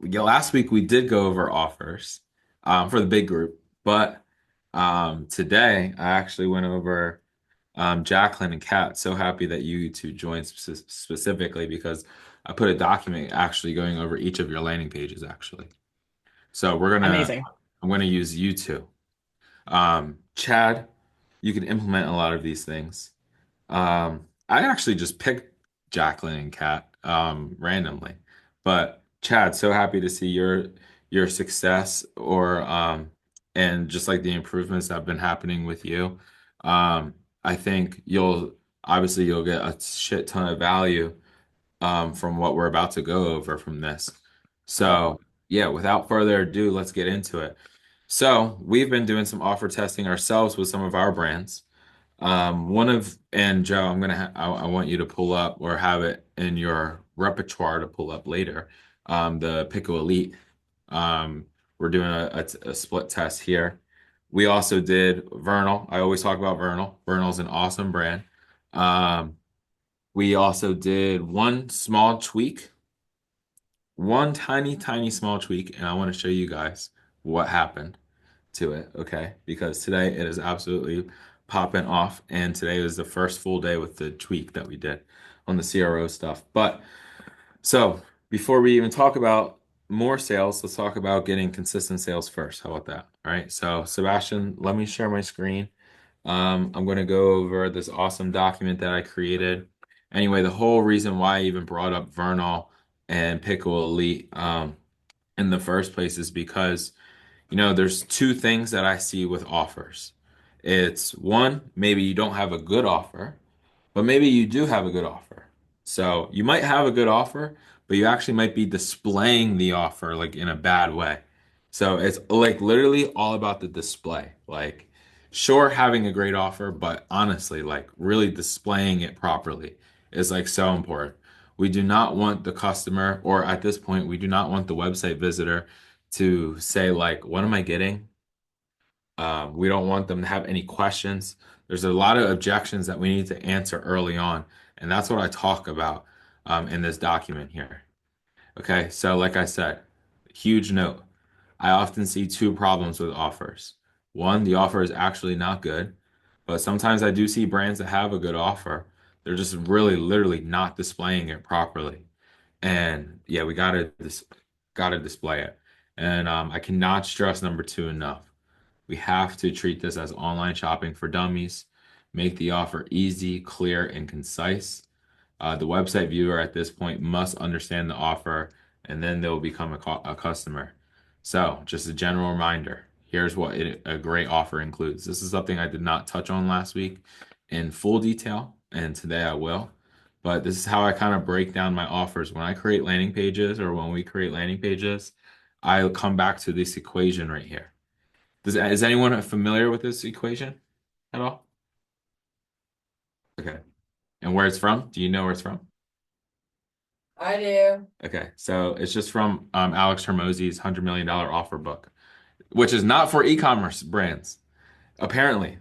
yeah, last week we did go over offers for the big group, but today I actually went over Jacqueline and Kat. So happy that you two joined specifically because I put a document actually going over each of your landing pages actually. So Amazing. I'm gonna use you two. Chad, you can implement a lot of these things. I actually just picked Jacqueline and Kat randomly, but Chad, so happy to see your success or and just like the improvements that have been happening with you. I think you'll get a shit ton of value from what we're about to go over from this. So yeah, without further ado, let's get into it. So we've been doing some offer testing ourselves with some of our brands. And Joe, I want you to pull up or have it in your repertoire to pull up later. The Pico Elite. We're doing a split test here. We also did Vernal. I always talk about Vernal. Vernal's an awesome brand. Um, we also did one tiny small tweak, and I want to show you guys what happened to it, okay? Because today it is absolutely popping off, and today was the first full day with the tweak that we did on the CRO stuff. But so before we even talk about more sales, let's talk about getting consistent sales first. How about that? All right. So Sebastian, let me share my screen. I'm going to go over this awesome document that I created. Anyway, the whole reason why I even brought up Vernal and Pickle Elite in the first place is because there's two things that I see with offers. It's one, maybe you don't have a good offer, but maybe you do have a good offer. So you might have a good offer, but you actually might be displaying the offer like in a bad way. So it's like literally all about the display. Like, sure, having a great offer, but honestly, like really displaying it properly is like so important. We do not want the customer, or at this point, we do not want the website visitor to say, like, what am I getting? We don't want them to have any questions. There's a lot of objections that we need to answer early on, and that's what I talk about in this document here. Okay, so like I said, huge note. I often see two problems with offers. One, the offer is actually not good, but sometimes I do see brands that have a good offer. They're just really literally not displaying it properly. And yeah, we gotta display it. And I cannot stress number two enough. We have to treat this as online shopping for dummies. Make the offer easy, clear, and concise. The website viewer at this point must understand the offer, and then they'll become a customer. So, just a general reminder, here's what a great offer includes. This is something I did not touch on last week in full detail, and today I will. But this is how I kind of break down my offers. When I create landing pages or when we create landing pages, I'll come back to this equation right here. Is anyone familiar with this equation at all? Okay. And where it's from? Do you know where it's from? I do. Okay. So it's just from Alex Hermosi's $100 million offer book, which is not for e-commerce brands. Apparently.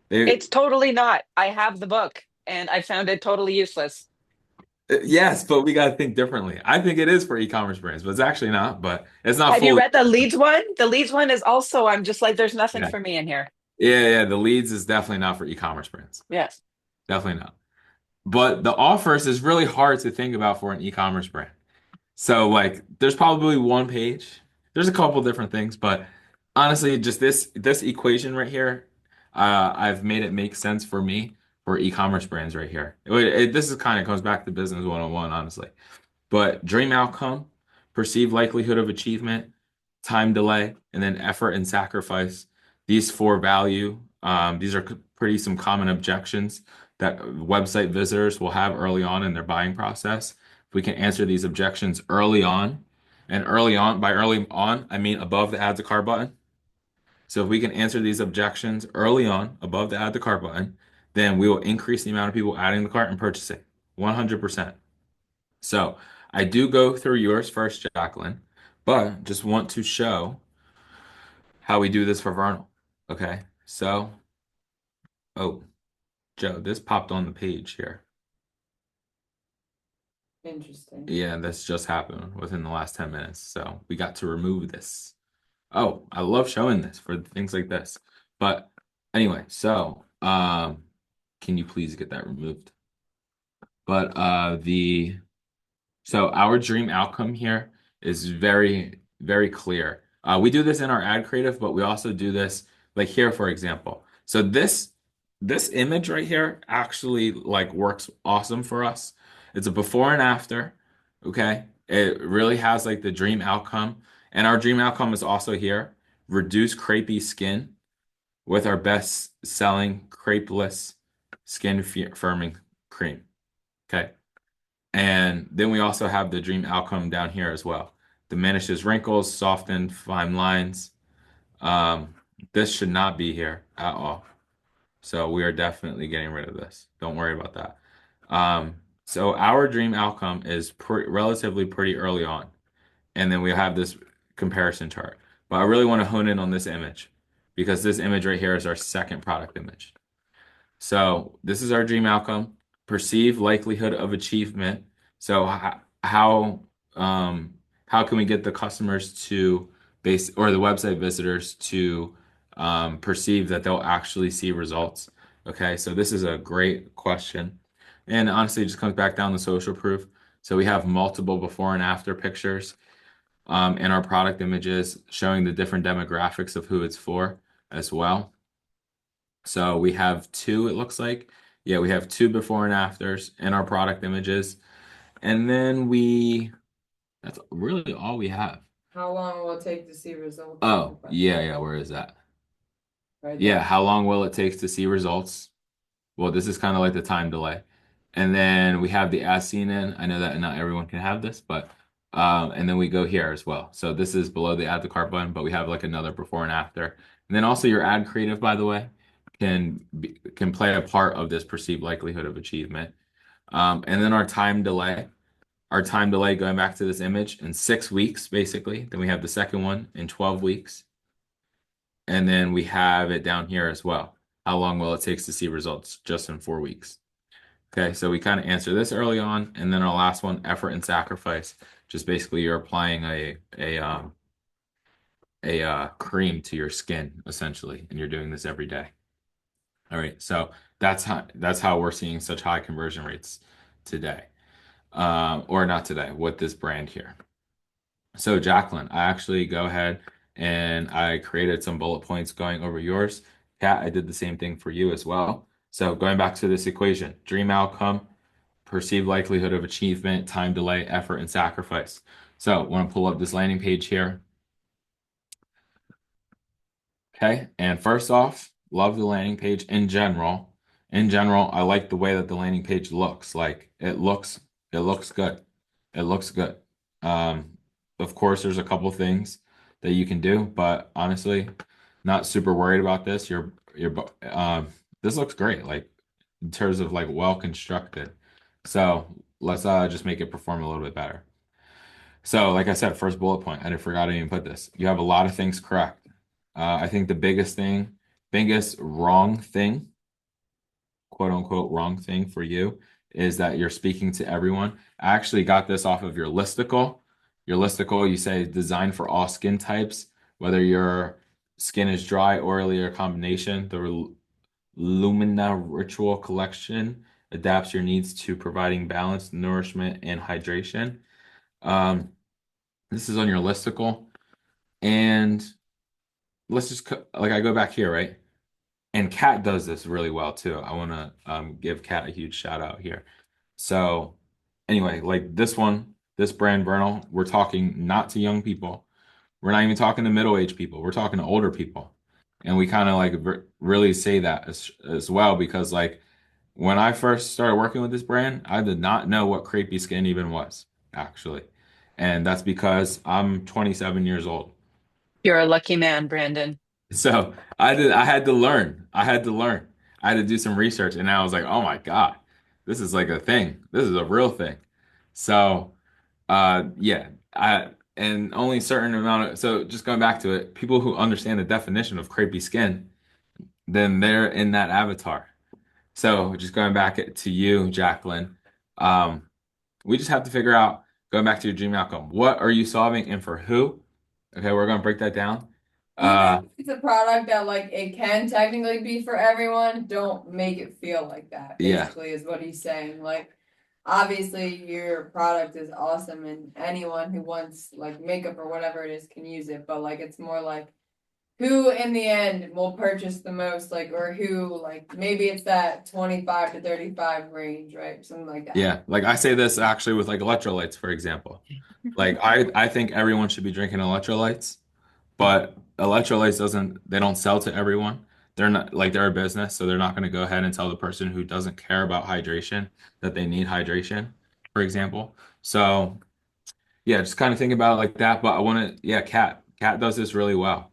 They It's totally not. I have the book and I found it totally useless. yes, but we got to think differently. I think it is for e-commerce brands, but it's actually not, but it's not Have you fully. read the Leeds one? The Leeds one is also, I'm just like, there's nothing Yeah. for me in here. Yeah, the leads is definitely not for e-commerce brands. Yes. Definitely not. But the offers is really hard to think about for an e-commerce brand. So like there's probably one page. There's a couple different things, but honestly, just this equation right here, I've made it make sense for me for e-commerce brands right here. This is kind of comes back to business 101, honestly. But dream outcome, perceived likelihood of achievement, time delay, and then effort and sacrifice. These four value. These are pretty some common objections that website visitors will have early on in their buying process. If we can answer these objections early on, and early on, by early on, I mean above the add to cart button. So if we can answer these objections early on above the add to cart button, then we will increase the amount of people adding the cart and purchasing 100%. So I do go through yours first, Jacqueline, but just want to show how we do this for Vernal. Okay. So, oh, Joe, this popped on the page here. Interesting. Yeah, that's just happened within the last 10 minutes. So we got to remove this. Oh, I love showing this for things like this. But anyway, so can you please get that removed? But the so our dream outcome here is very, very clear. We do this in our ad creative, but we also do this like here, for example. So this image right here actually like works awesome for us. It's a before and after. Okay. It really has like the dream outcome. And our dream outcome is also here. Reduce crepey skin with our best selling crepeless skin firming cream. Okay. And then we also have the dream outcome down here as well. Diminishes wrinkles, soften fine lines. Um, this should not be here at all. So we are definitely getting rid of this. Don't worry about that. So our dream outcome is relatively pretty early on. And then we have this comparison chart. But I really want to hone in on this image because this image right here is our second product image. So this is our dream outcome, perceived likelihood of achievement. So um, how can we get the customers to base or the website visitors to perceive that they'll actually see results? Okay, so this is a great question. And honestly, it just comes back down to social proof. So we have multiple before and after pictures in our product images showing the different demographics of who it's for as well. So we have two, it looks like. Yeah, we have two before and afters in our product images. And then that's really all we have. How long will it take to see results? Oh, yeah, where is that? Right Yeah, there. how long will it take to see results? Well, this is kind of like the time delay. And then we have the as seen in. I know that not everyone can have this, but and then we go here as well. So this is below the add to cart button, but we have like another before and after. And then also your ad creative, by the way, can play a part of this perceived likelihood of achievement. And then our time delay going back to this image in 6 weeks, basically. Then we have the second one in 12 weeks. And then we have it down here as well. How long will it take to see results just in 4 weeks? Okay, so we kind of answer this early on, and then our last one, effort and sacrifice. Just basically you're applying a cream to your skin essentially, and you're doing this every day. All right, so that's how we're seeing such high conversion rates today, or not today with this brand here. So Jacqueline, I actually go ahead and I created some bullet points going over yours. Kat, I did the same thing for you as well. So going back to this equation, dream outcome, perceived likelihood of achievement, time delay, effort, and sacrifice. So I want to pull up this landing page here. Okay, and first off, love the landing page in general. In general, I like the way that the landing page looks. Like it looks good. It looks good. Um, of course, there's a couple things that you can do, but honestly, not super worried about this. This looks great, like in terms of like well constructed. So let's just make it perform a little bit better. So, like I said, first bullet point, I forgot to even put this. You have a lot of things correct. I think the biggest wrong thing, quote unquote, wrong thing for you is that you're speaking to everyone. I actually got this off of your listicle. Your listicle, you say designed for all skin types, whether your skin is dry, oily, or combination. The Lumina Ritual Collection adapts your needs to providing balance, nourishment, and hydration. Um, this is on your listicle. And let's just like I go back here, right? And Kat does this really well too. I want to give Kat a huge shout out here. So anyway, like this one, this brand Vernal, we're talking not to young people. We're not even talking to middle-aged people. We're talking to older people. And we kind of like really say that as well because like when I first started working with this brand, I did not know what crepey skin even was, actually. And that's because I'm 27 years old. You're a lucky man, Brandon. So I had to learn. I had to learn. I had to do some research and I was like, oh my God, this is like a thing. This is a real thing. So yeah, and only certain amount of so just going back to it, people who understand the definition of crepey skin, then they're in that avatar. So just going back to you, Jacqueline. Um, We just have to figure out, going back to your dream outcome, what are you solving and for who? Okay, we're gonna break that down. Even Uh, if it's a product that like it can technically be for everyone, don't make it feel like that, yeah, basically, is what he's saying. Like, obviously your product is awesome and anyone who wants like makeup or whatever it is can use it, but like it's more like who in the end will purchase the most, like, or who, like, maybe it's that 25 to 35 range, right? Something like that. yeah. Like I say this actually with like electrolytes, for example. Like I think everyone should be drinking electrolytes. But electrolytes doesn't, they don't sell to everyone. They're not like they're a business, so they're not going to go ahead and tell the person who doesn't care about hydration that they need hydration, for example. So yeah, just kind of think about it like that. But I want to, yeah, Kat does this really well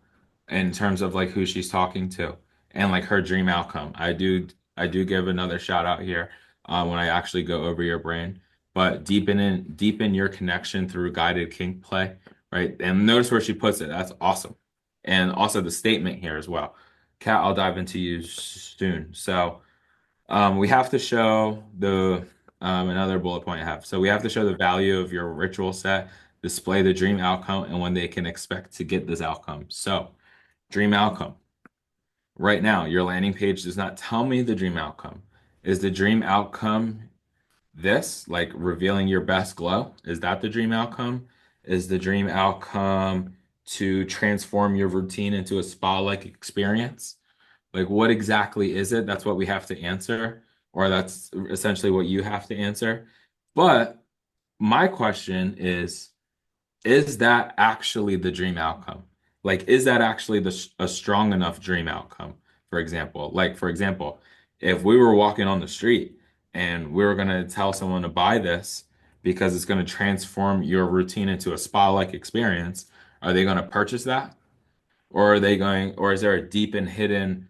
in terms of like who she's talking to and like her dream outcome. I do give another shout out here when I actually go over your brain, but deepen your connection through guided kink play, right? And notice where she puts it. That's awesome. And also the statement here as well. Kat, I'll dive into you soon. So. We have to show the another bullet point I have. So we have to show the value of your ritual set, display the dream outcome, and when they can expect to get this outcome. So, dream outcome. Right now, your landing page does not tell me the dream outcome. Is the dream outcome this, like revealing your best glow? Is that the dream outcome? Is the dream outcome to transform your routine into a spa-like experience? Like, what exactly is it? That's what we have to answer, or that's essentially what you have to answer. But my question is that actually the dream outcome? Like, is that actually a strong enough dream outcome? For example, if we were walking on the street and we were going to tell someone to buy this because it's going to transform your routine into a spa-like experience, are they going to purchase that? Or are they going, or is there a deep and hidden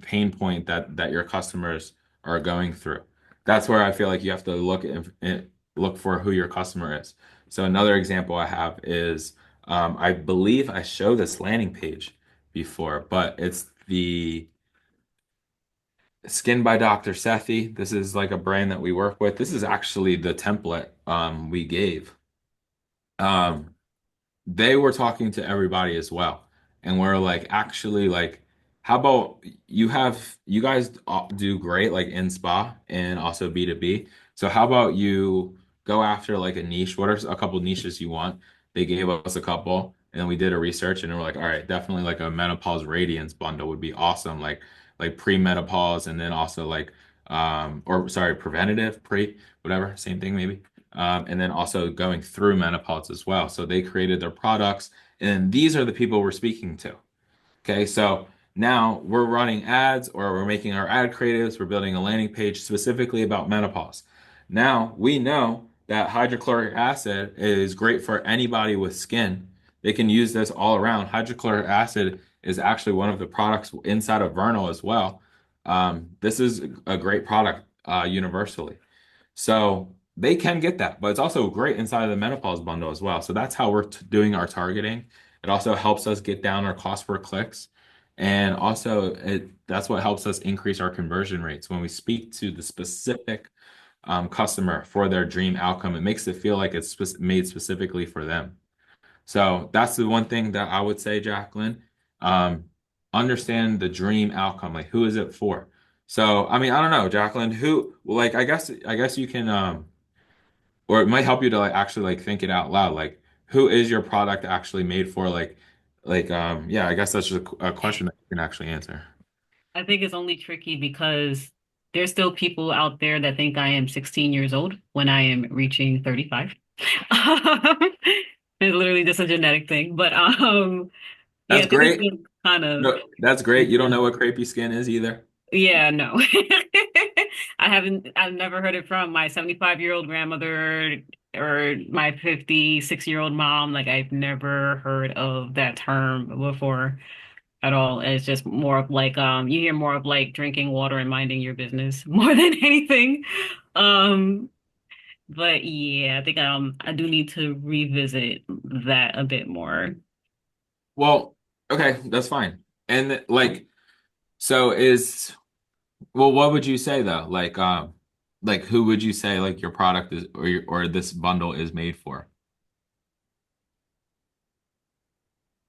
pain point that your customers are going through? That's where I feel like you have to look for who your customer is. So another example I have is I believe I showed this landing page before, but it's the Skin by Dr. Sethi. This is like a brand that we work with. This is actually the template we gave. Um, they were talking to everybody as well. And we're like, actually, like, how about you guys do great like in spa and also B2B. So how about you go after like a niche? What are a couple niches you want? They gave us a couple and then we did a research and we're like, all right, definitely like a menopause radiance bundle would be awesome. Like pre-menopause and then also like or sorry, preventative, pre, whatever, same thing maybe and then also going through menopause as well. So they created their products, and these are the people we're speaking to. Okay, so now we're running ads or we're making our ad creatives, we're building a landing page specifically about menopause. Now we know that hydrochloric acid is great for anybody with skin. They can use this all around. Hydrochloric acid is actually one of the products inside of Vernal as well. This is a great product universally. So they can get that, but it's also great inside of the menopause bundle as well. So that's how we're doing our targeting. It also helps us get down our cost per clicks. And also that's what helps us increase our conversion rates when we speak to the specific customer for their dream outcome. It makes it feel like it's made specifically for them. So that's the one thing that I would say, Jacqueline. Um, Understand the dream outcome. Like who is it for? So I mean, I don't know, Jacqueline, who like I guess you can or it might help you to like actually like think it out loud. Like who is your product actually made for? Yeah, I guess that's just a question that you can actually answer. I think it's only tricky because there's still people out there that think I am 16 years old when I am reaching 35. It's literally just a genetic thing. But yeah, That's I think it's great. been kind of No, that's great. You don't know what crepey skin is either. yeah, no. I've never heard it from my 75-year-old grandmother or my 56-year-old mom. Like I've never heard of that term before at all. It's just more of like you hear more of like drinking water and minding your business more than anything. Um but yeah, I think I do need to revisit that a bit more. Well, okay, that's fine. And like, so is well, what would you say though? Like, Like who would you say like your product is or this bundle is made for?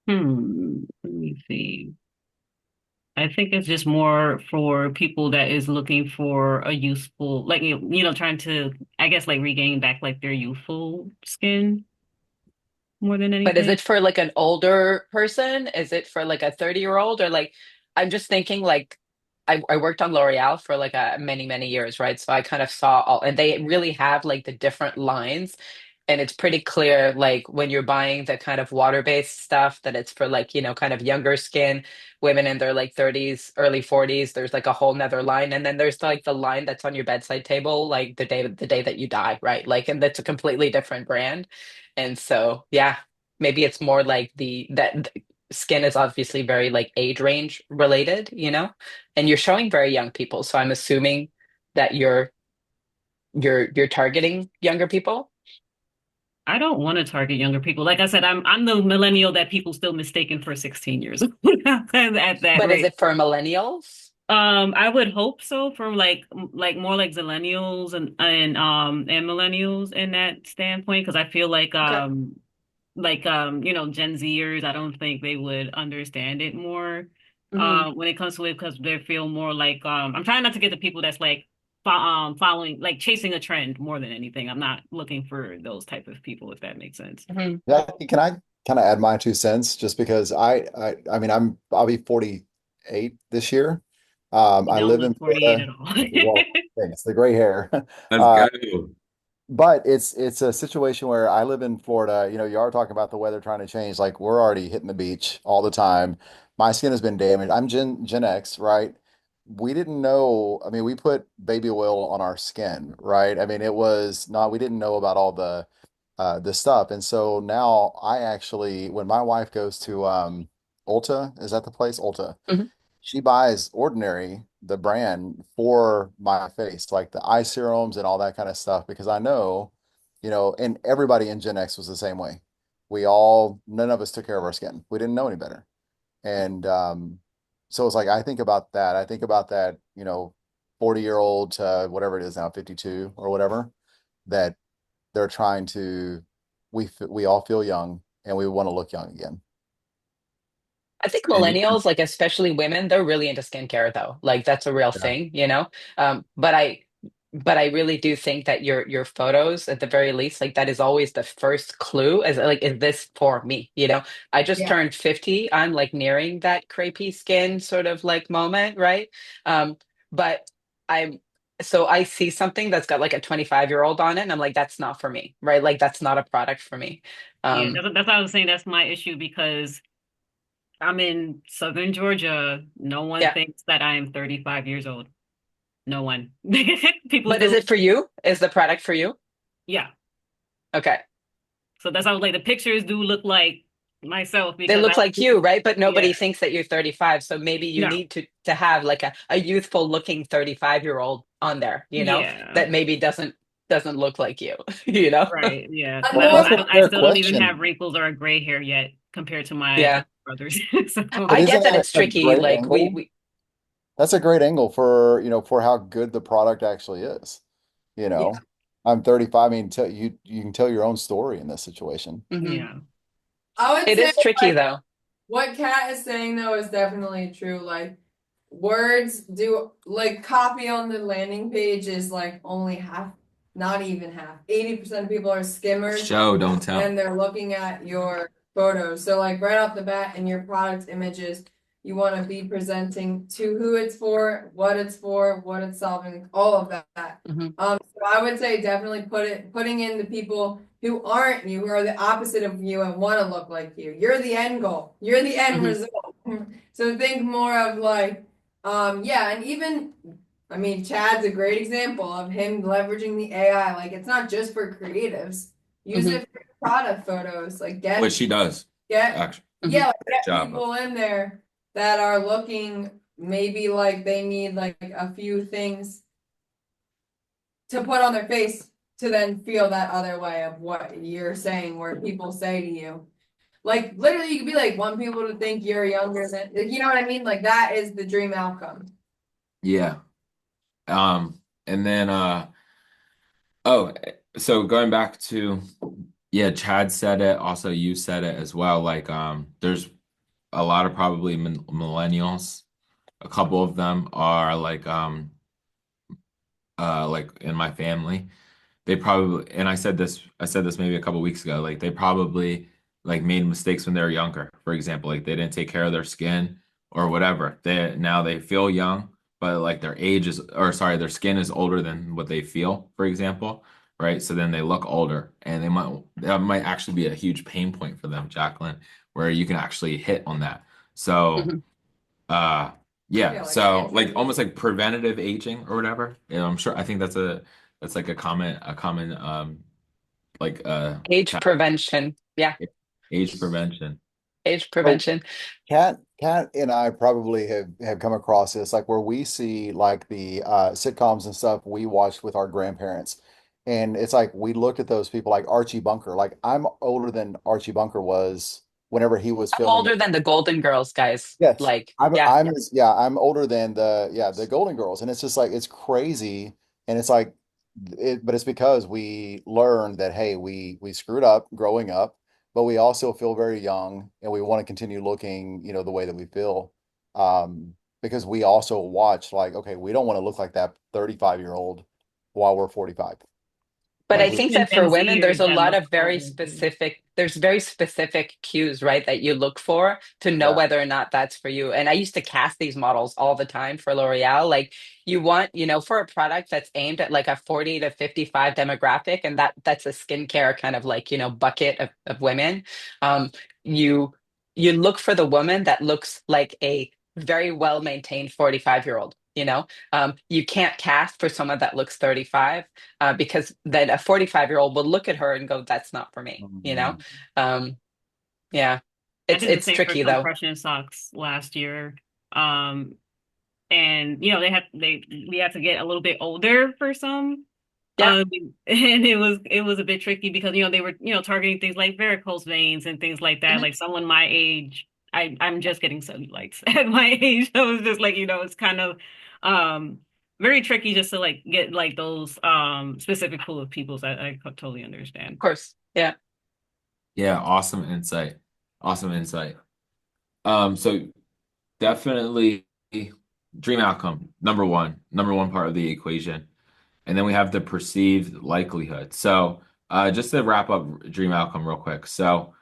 Let me see. I think it's just more for people that is looking for a useful, like trying to, I guess, like regain back like their youthful skin more than But is anything. it for like an older person? Is it for like a 30-year-old? Or like, I'm just thinking like, I worked on L'Oreal for like many, many years, right? So I kind of saw all, and they really have like the different lines. And it's pretty clear, like when you're buying the kind of water-based stuff, that it's for like, kind of younger skin, women in their like 30s, early 40s. There's like a whole nother line. And then there's like the line that's on your bedside table, like the day that you die, right? Like, and that's a completely different brand. And so, yeah, maybe it's more like skin is obviously very like age range related, and you're showing very young people. So I'm assuming that you're targeting younger people. I don't want to target younger people. Like I said, I'm the millennial that people still mistaken for 16 years old at that But is rate. it for millennials? I would hope so for like more like Zillennials and millennials in that standpoint because I feel Okay. Gen Zers, I don't think they would understand it more Hmm. when it comes to it because they feel more like I'm trying not to get the people that's like following like chasing a trend more than anything. I'm not looking for those type of people if that makes sense. Hmm. Yeah, can I kind of add my 2 cents just because I mean I'll be 48 this year. You I don't live look in 48 at Florida. all. Well, thanks, the gray hair. Let's Uh, go. but it's a situation where I live in Florida. You know, you are talking about the weather trying to change. Like we're already hitting the beach all the time. My skin has been damaged. I'm Gen X, right? We didn't know. I mean, we put baby oil on our skin, right? I mean, it was not. We didn't know about all the stuff, and so now I actually, when my wife goes to Ulta, is that the place? Ulta. Hmm. She buys Ordinary, the brand, for my face, like the eye serums and all that kind of stuff, because I know, and everybody in Gen X was the same way. None of us took care of our skin. We didn't know any better. And so it's like, I think about that. I think about that, 40-year-old to whatever it is now, 52 or whatever, that they're trying to, we all feel young and we want to look young again. I think And you, millennials, like especially women, they're really into skincare though. Like that's a real Yeah. thing. But I really do think that your photos, at the very least, like that is always the first clue. As like, is this for me? I just Yeah. turned 50. I'm like nearing that crepey skin sort of like moment, right? Um, but I'm so I see something that's got like a 25-year-old on it, and I'm like, that's not for me, right? Like that's not a product for me. Yeah, Um, that's what I was saying. That's my issue because I'm in Southern Georgia. No one yeah. thinks that I am 35 years old. No one. People But is still, it for you? Is the product for you? yeah. Okay. So that's how like the pictures do look like myself They because look like you, right? But yeah, nobody thinks that you're 35. So maybe you no, need to have like a youthful looking 35-year-old on there, yeah, that maybe doesn't look like you, you know? right, yeah. Because I'm Well, I don't, more that's I a don't, I fair still don't even have question. wrinkles or a gray hair yet compared to my Yeah. other brothers. So But I isn't get that that it's a tricky. great Like we angle? we That's a great angle for how good the product actually is. You yeah. know, I'm 35. I mean, you can tell your own story in this situation. Mhm. yeah, I would It say is tricky like though. what Kat is saying though is definitely true. Like words do like copy on the landing page is like only half, not even half. 80% of people are skimmers show, don't tell. and they're looking at your photos. So like right off the bat in your product images, you want to be presenting to who it's for, what it's solving, all of that. Mhm. So I would say definitely putting in the people who aren't you, who are the opposite of you and want to look like you. You're the end goal. You're the end Mhm. result. So think more of like, yeah, and even I mean, Chad's a great example of him leveraging the AI. Like, it's not just for creatives. Use Mhm. it for product photos. Like, Which she does, get, actually. Mhm. yeah, like, Good get job. people in there that are looking maybe like they need like a few things to put on their face to then feel that other way of what you're saying, where people say to you. Like, literally, you could be like, want people to think you're younger than, like, you know what I mean? Like, that is the dream outcome. Yeah. And then Oh, so going back to, yeah, Chad said it. Also, you said it as well. Like, there's a lot of probably millennials. A couple of them are like in my family. They probably, and I said this maybe a couple weeks ago, like they probably like made mistakes when they were younger. For example, like they didn't take care of their skin or whatever. Now they feel young, but like their age is, or sorry, their skin is older than what they feel, for example, right? So then they look older, and that might actually be a huge pain point for them, Jacqueline, where you can actually hit on that. So Mhm. uh yeah, Yeah, like so like almost anti-aging. like preventative aging or whatever. I'm sure I think that's like a common like Age ta- prevention. Yeah, age prevention. age So prevention. Kat and I probably have come across this, like where we see like the sitcoms and stuff we watched with our grandparents. And it's like we looked at those people like Archie Bunker. Like I'm older than Archie Bunker was whenever he was I'm filming older it. than the Golden Girls, guys. Yes. Like, yeah, Yeah, I'm older than the Golden Girls. And it's just like it's crazy. And it's like but it's because we learned that hey, we screwed up growing up, but we also feel very young and we want to continue looking, the way that we feel. Because we also watch like, okay, we don't want to look like that 35-year-old while we're 45. but Like I we think Even that for Gen women, there's Zers a that lot look of very older too. specific, there's very specific cues, right, that you look for to know yeah. whether or not that's for you. And I used to cast these models all the time for L'Oreal. Like you want, for a product that's aimed at like a 40 to 55 demographic, and that's a skincare kind of like, bucket of women. Um, you you look for the woman that looks like a very well maintained 45-year-old. You can't cast for someone that looks 35 because then a 45-year-old will look at her and go, that's not for me. Mhm. Um, yeah, I it's did the it's same for tricky though. compression socks last year. Um, and we had to get a little bit older for some. Yeah, Um, and it was a bit tricky because they were targeting things like varicose veins and things like that. mhm, Like someone my age, I'm just getting cellulites at my age. So it's just like it's kind of um very tricky just to like get like those specific pool of peoples. I totally of understand. course. Yeah, Yeah, awesome insight. Awesome insight. So definitely dream outcome, number one part of the equation. And then we have the perceived likelihood. So just to wrap up dream outcome real quick. So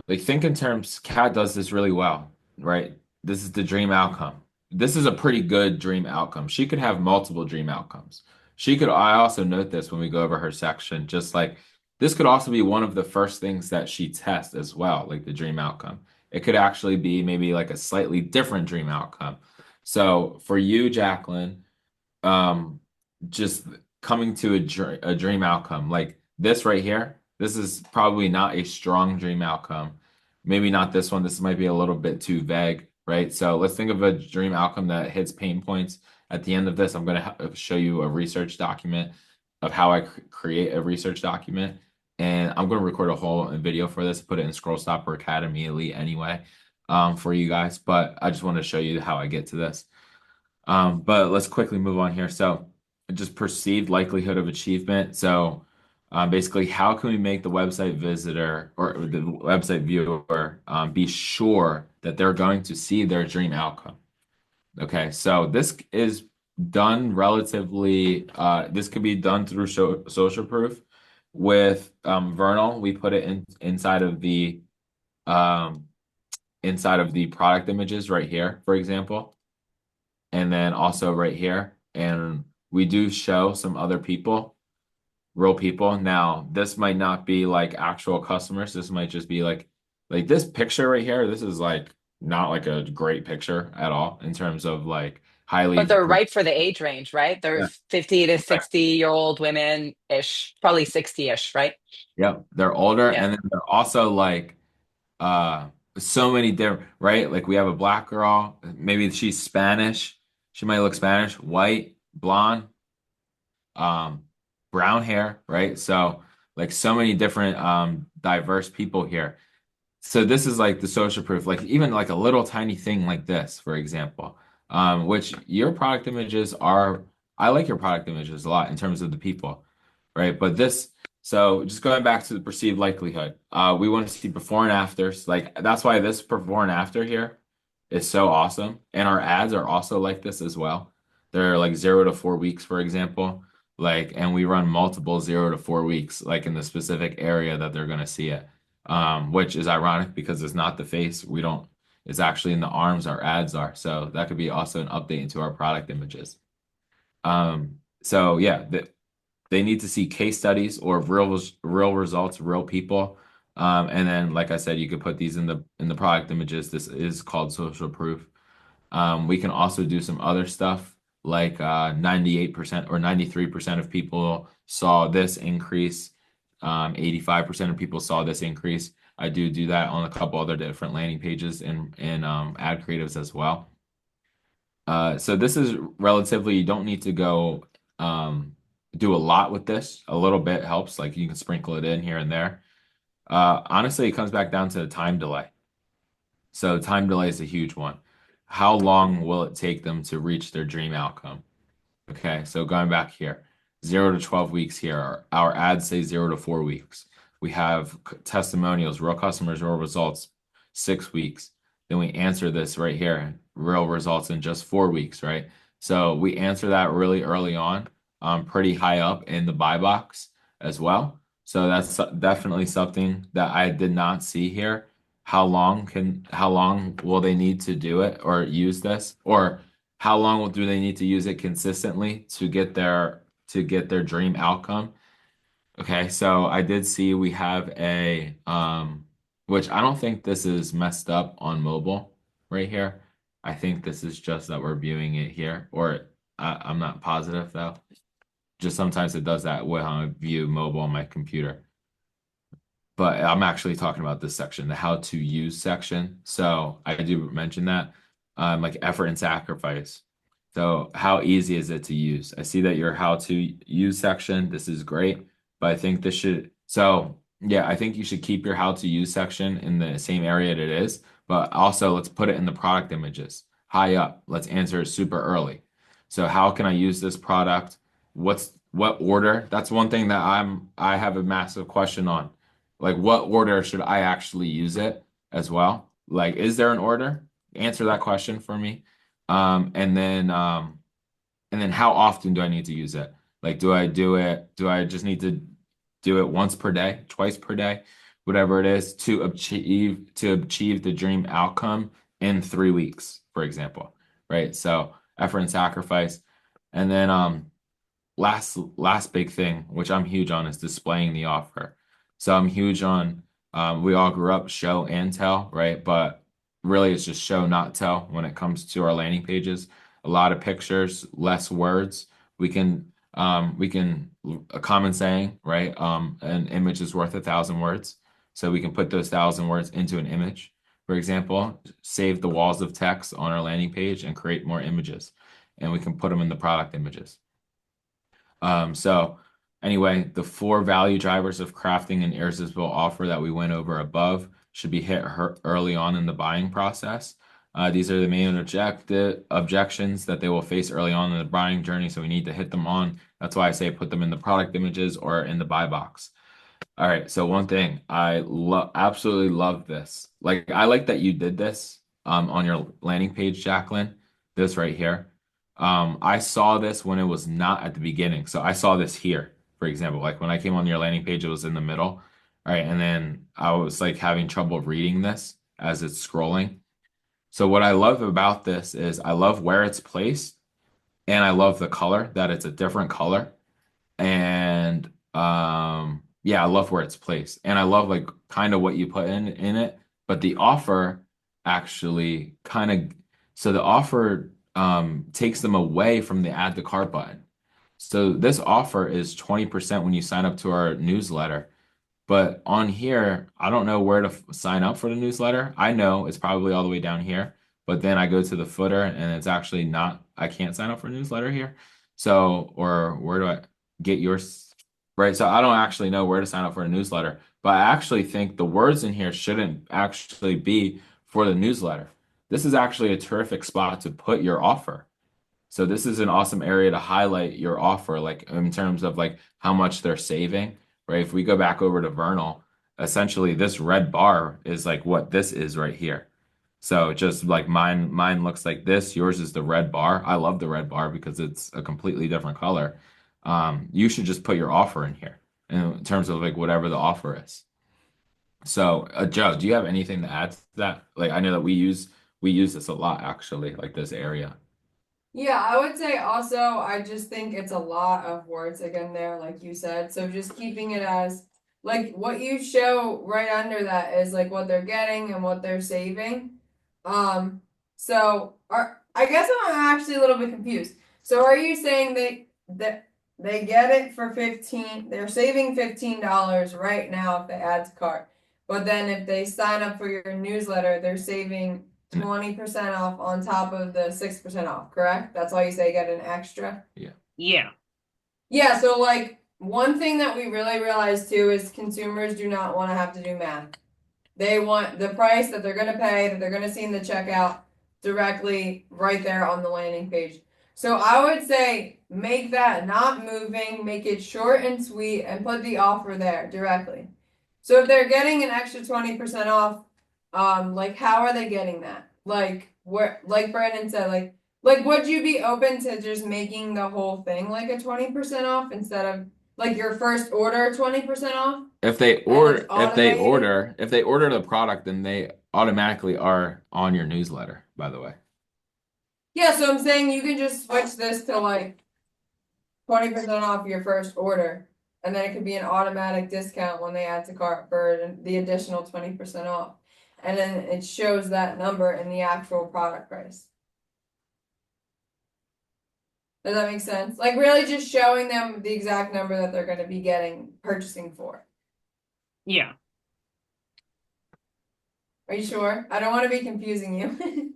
like think in terms, Kat does this really well, right? This is the dream outcome. This is a pretty good dream outcome. She could have multiple dream outcomes. I also note this when we go over her section, just like this could also be one of the first things that she tests as well, like the dream outcome. It could actually be maybe like a slightly different dream outcome. So for you, Jacqueline, um just coming to a dream outcome like this right here, this is probably not a strong dream outcome. Maybe not this one. This might be a little bit too vague, right? So let's think of a dream outcome that hits pain points. At the end of this, I'm going to show you a research document of how I create a research document, and I'm going to record a whole video for this, put it in Scroll Stopper Academy Elite anyway, for you guys, but I just want to show you how I get to this. But let's quickly move on here. So, just perceived likelihood of achievement. So, basically, how can we make the website visitor or the website viewer be sure that they're going to see their dream outcome? Okay, so this is done relatively, this could be done through social proof. With Vernal, we put it um, inside of the product images right here, for example, and then also right here. And we do show some other people, real people. Now, this might not be like actual customers. This might just be like this picture right here. This is like not like a great picture at all in terms of like but highly they're right for the age range, right? They're yeah. 50 to 60-year-old women ish, probably 60-ish, right? Yep, they're older, Yeah. and then they're also like uh so many different, right? Like we have a black girl, maybe she's Spanish. She might look Spanish, white, blonde, um, brown hair, right? So like so many different diverse people here. So this is like the social proof, like even like a little tiny thing like this, for example, which your product images are, I like your product images a lot in terms of the people, right? But this, so just going back to the perceived likelihood, we want to see before and afters. Like that's why this before and after here is so awesome. And our ads are also like this as well. They're like 0 to 4 weeks, for example. Like, and we run multiple 0 to 4 weeks, like in the specific area that they're going to see it. Which is ironic because it's not the face. We don't, it's actually in the arms our ads are. So that could be also an update into our product images. So yeah, they need to see case studies or real results, real people. And then, like I said, you could put these in the product images. This is called social proof. We can also do some other stuff like 98% or 93% of people saw this increase. 85% of people saw this increase. I do that on a couple other different landing pages and ad creatives as well. So this is relatively, you don't need to go do a lot with this. A little bit helps, like you can sprinkle it in here and there. Honestly, it comes back down to the time delay. So time delay is a huge one. How long will it take them to reach their dream outcome? Okay, so going back here, 0 to 12 weeks here. Our ads say 0 to 4 weeks. We have testimonials, real customers, real results, 6 weeks. Then we answer this right here, real results in just 4 weeks, right? So we answer that really early on, pretty high up in the buy box as well. So that's definitely something that I did not see here. How long will they need to do it or use this? Or how long do they need to use it consistently to get their dream outcome? Okay, so I did see we have a which I don't think this is messed up on mobile right here. I think this is just that we're viewing it here, or I'm not positive though. Just sometimes it does that when I view mobile on my computer. But I'm actually talking about this section, the how to use section. So I do mention that, like effort and sacrifice. So how easy is it to use? I see that your how to use section, this is great, but I think this should, so yeah, I think you should keep your how to use section in the same area that it is, but also let's put it in the product images high up. Let's answer it super early. So how can I use this product? What order? That's one thing that I have a massive question on. Like, what order should I actually use it as well? Like, is there an order? Answer that question for me. And then how often do I need to use it? Like, do I just need to do it once per day, twice per day, whatever it is to achieve the dream outcome in 3 weeks, for example, right? So effort and sacrifice. And then last big thing, which I'm huge on, is displaying the offer. So I'm huge on we all grew up show and tell, right? But really it's just show, not tell when it comes to our landing pages. A lot of pictures, less words. We can a common saying, right? An image is worth 1,000 words. So we can put those 1,000 words into an image. For example, save the walls of text on our landing page and create more images. And we can put them in the product images. So anyway, the 4 value drivers of crafting an irresistible offer that we went over above should be hit early on in the buying process. These are the main objections that they will face early on in the buying journey, so we need to hit them on. That's why I say put them in the product images or in the buy box. All right, so one thing I absolutely love this. Like I like that you did this on your landing page, Jacqueline. This right here. I saw this when it was not at the beginning. So I saw this here, for example. Like when I came on your landing page, it was in the middle. All right, and then I was like having trouble reading this as it's scrolling. So what I love about this is I love where it's placed, and I love the color, that it's a different color. And yeah, I love where it's placed. And I love like kind of what you put in it. But the offer actually kind of so the offer takes them away from the add to cart button. So this offer is 20% when you sign up to our newsletter. But on here, I don't know where to sign up for the newsletter. I know it's probably all the way down here, but then I go to the footer and it's actually not, I can't sign up for a newsletter here. So, or where do I get yours? Right. So I don't actually know where to sign up for a newsletter, but I actually think the words in here shouldn't actually be for the newsletter. This is actually a terrific spot to put your offer. So this is an awesome area to highlight your offer, like in terms of like how much they're saving, right? If we go back over to Vernal, essentially this red bar is like what this is right here. So just like mine looks like this, yours is the red bar. I love the red bar because it's a completely different color. You should just put your offer in here in terms of like whatever the offer is. So, Joe, do you have anything to add to that? Like, I know that we use this a lot actually, like this area. Yeah, I would say also, I just think it's a lot of words again there, like you said. So just keeping it as like what you show right under that is like what they're getting and what they're saving. So I guess I'm actually a little bit confused. So are you saying they get it for 15, they're saving $15 right now if they add to cart. But then if they sign up for your newsletter, they're saving 20% off on top of the 6% off, correct? That's why you say get an extra. Yeah. Yeah. Yeah, so like one thing that we really realize too is consumers do not want to have to do math. They want the price that they're going to pay, that they're going to see in the checkout directly right there on the landing page. So I would say make that not moving, make it short and sweet, and put the offer there directly. So if they're getting an extra 20% off, like how are they getting that? Like where, like Brandon said, like would you be open to just making the whole thing like a 20% off instead of like your first order 20% off? If they And it's order, automated. if they order the product, then they automatically are on your newsletter, by the way. Yeah, so I'm saying you can just switch this to like 20% off your first order. And then it could be an automatic discount when they add to cart for the additional 20% off. And then it shows that number in the actual product price. Does that make sense? Like really just showing them the exact number that they're going to be purchasing for. Yeah. Are you sure? I don't want to be confusing you.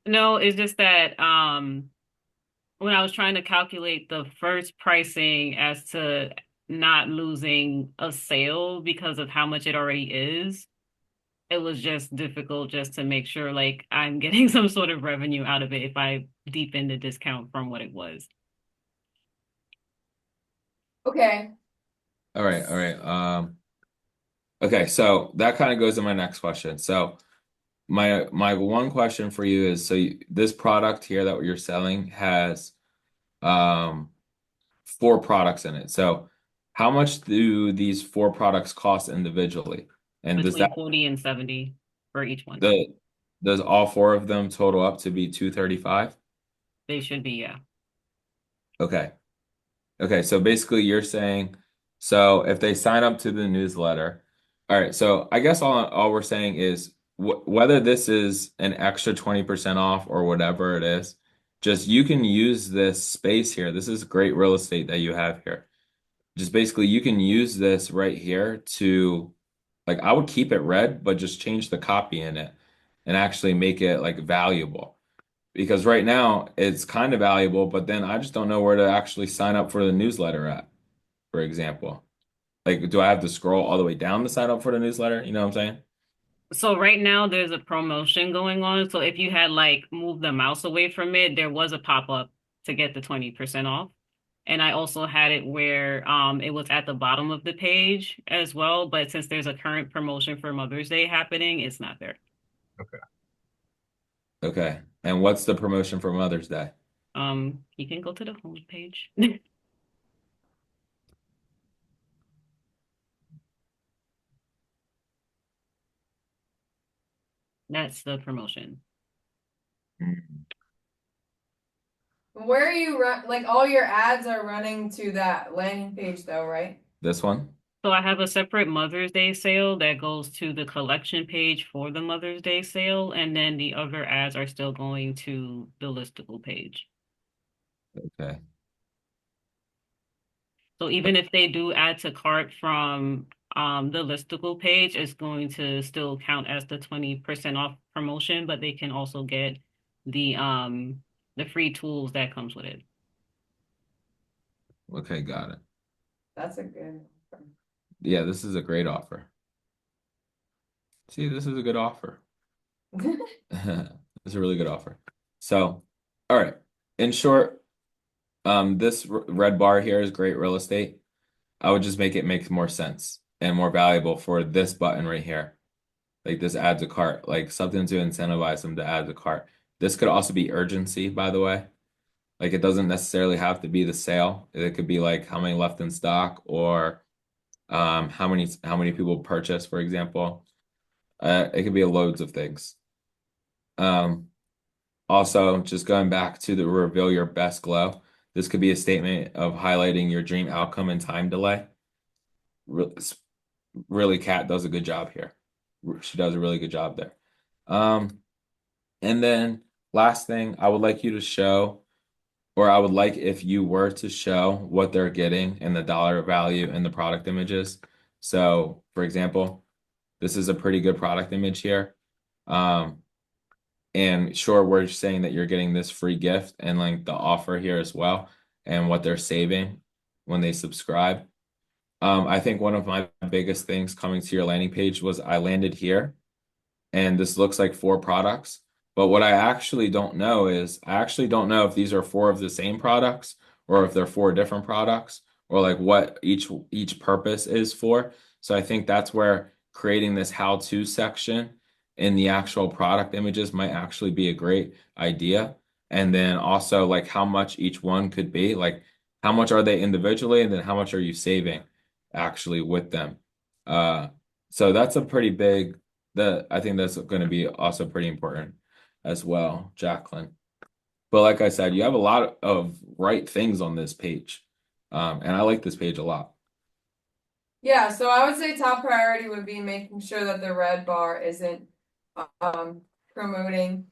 No, it's just that when I was trying to calculate the first pricing as to not losing a sale because of how much it already is, it was just difficult just to make sure like I'm getting some sort of revenue out of it if I deepen the discount from what it was. Okay. All right, all right. Okay, so that kind of goes to my next question. So my one question for you is, so this product here that you're selling has um four products in it. So how much do these four products cost individually? And does Between that 40 and 70 for each one. the does all four of them total up to be 235? They should be, yeah. Okay. Okay, so basically you're saying, so if they sign up to the newsletter, all right, so I guess all we're saying is whether this is an extra 20% off or whatever it is, just you can use this space here. This is great real estate that you have here. Just basically you can use this right here to like I would keep it red, but just change the copy in it and actually make it like valuable. Because right now it's kind of valuable, but then I just don't know where to actually sign up for the newsletter at, for example. Like, do I have to scroll all the way down to sign up for the newsletter? You know what I'm saying? So right now there's a promotion going on. So if you had like moved the mouse away from it, there was a pop-up to get the 20% off. And I also had it where it was at the bottom of the page as well. But since there's a current promotion for Mother's Day happening, it's not there. Okay. And what's the promotion for Mother's Day? You can go to the home page. That's the promotion. Where are you like all your ads are running to that landing page though, right? This one? So I have a separate Mother's Day sale that goes to the collection page for the Mother's Day sale, and then the other ads are still going to the listable page. Okay. So even if they do add to cart from the listicle page, it's going to still count as the 20% off promotion, but they can also get the free tools that comes with it. Okay, got it. That's a good. Yeah, this is a great offer. See, this is a good offer. It's a really good offer. So, all right. In short, This red bar here is great real estate. I would just make it make more sense and more valuable for this button right here. Like this add to cart, like something to incentivize them to add to cart. This could also be urgency, by the way. Like it doesn't necessarily have to be the sale. It could be like how many left in stock or how many people purchase, for example. It could be loads of things. Um, Also, just going back to the reveal your best glow. This could be a statement of highlighting your dream outcome and time delay. Re- Really, Kat does a good job here. She does a really good job there. Um, and then last thing, I would like you to show, or I would like if you were to show what they're getting and the dollar value and the product images. So, for example, this is a pretty good product image here. Um, and sure, we're saying that you're getting this free gift and like the offer here as well, and what they're saving when they subscribe. I think one of my biggest things coming to your landing page was I landed here and this looks like four products. But what I actually don't know is I actually don't know if these are four of the same products or if they're four different products or like what each purpose is for. So I think that's where creating this how-to section in the actual product images might actually be a great idea. And then also like how much each one could be, like how much are they individually, and then how much are you saving actually with them. Uh, so that's a pretty big that I think that's going to be also pretty important as well, Jacqueline. But like I said, you have a lot of right things on this page. And I like this page a lot. Yeah, so I would say top priority would be making sure that the red bar isn't promoting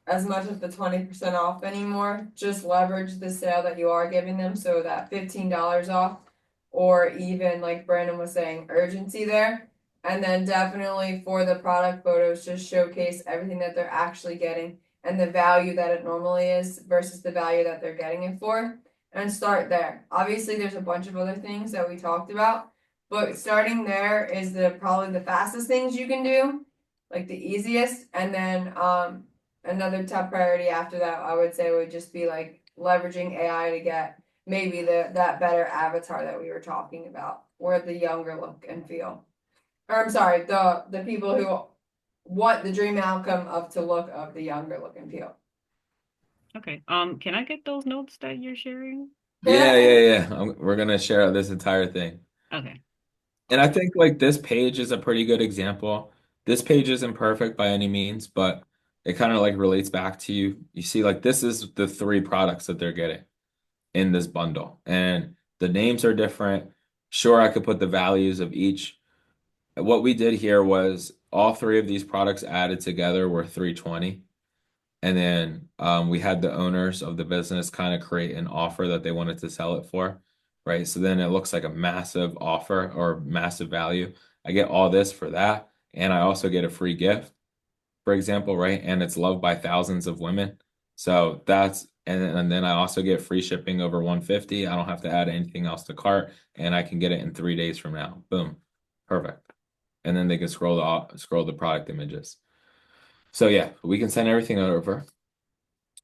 as much of the 20% off anymore. Just leverage the sale that you are giving them, so that $15 off, or even like Brandon was saying, urgency there. And then definitely for the product photos, just showcase everything that they're actually getting and the value that it normally is versus the value that they're getting it for. And start there. Obviously, there's a bunch of other things that we talked about, but starting there is probably the fastest things you can do, like the easiest. And then another top priority after that, I would say, would just be like leveraging AI to get maybe that better avatar that we were talking about, or the younger look and feel. Or I'm sorry, the people who want the dream outcome of to look of the younger look and feel. Okay. Can I get those notes that you're sharing? Yeah. We're gonna share out this entire thing. Okay. And I think like this page is a pretty good example. This page isn't perfect by any means, but it kind of like relates back to you. You see, like this is the three products that they're getting in this bundle, and the names are different. Sure, I could put the values of each. What we did here was all three of these products added together were 320. And then we had the owners of the business kind of create an offer that they wanted to sell it for, right? So then it looks like a massive offer or massive value. I get all this for that. And I also get a free gift, for example, right? And it's loved by thousands of women. So and then I also get free shipping over 150. I don't have to add anything else to cart, and I can get it in 3 days from now. Boom. Perfect. And then they can scroll the product images. So yeah, we can send everything over.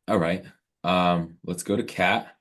All right. Let's go to Cat.